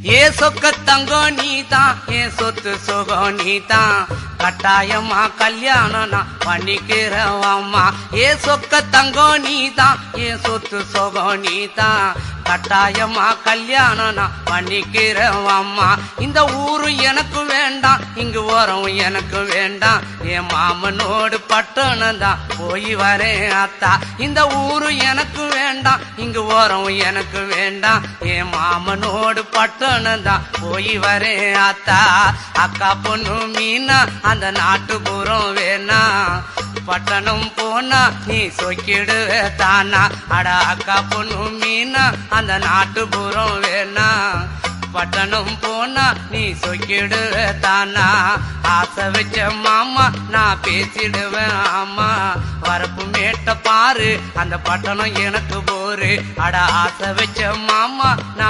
ஏ சொக்க தங்கம் நீதான், ஏன் சொத்து சுகம் நீதான், கட்டாயமா கல்யாணம் நான் பண்ணிக்கிறவம்மா. ஏ சொக்க தங்கம் நீதான், ஏன் சொத்து சுகம் நீதான், கட்டாயமா கல்யாணம் நான் பண்ணிக்கிறவம்மா. இந்த ஊரு எனக்கு வேண்டாம், இங்கு ஓரம் எனக்கு வேண்டாம், என் மாமனோடு பட்டணம் தான் போய் வரேன் அத்தா. இந்த ஊரு எனக்கு வேண்டாம், இங்கு ஓரம் எனக்கு வேண்டாம், என் மாமனோடு பட்டணம் தான் போய் வரேன் அத்தா. அக்கா பொண்ணு மீனா அந்த நாட்டுப்புறம் வேணா, பட்டணம் போனா நீ சொக்கிடுவ தானா. அட அக்கா பொண்ணு மீனா அந்த நாட்டுப்புறம் வேணா, பட்டணம் போனா நீ சொக்கிடுவ தானா. ஆசை வச்ச மாமா நான் பேசிடுவேன் ஆமா, வரப்பு மேட்ட பாரு அந்த பட்டணம் எனக்கு போரு. அட ஆசை வச்ச மாமா நான்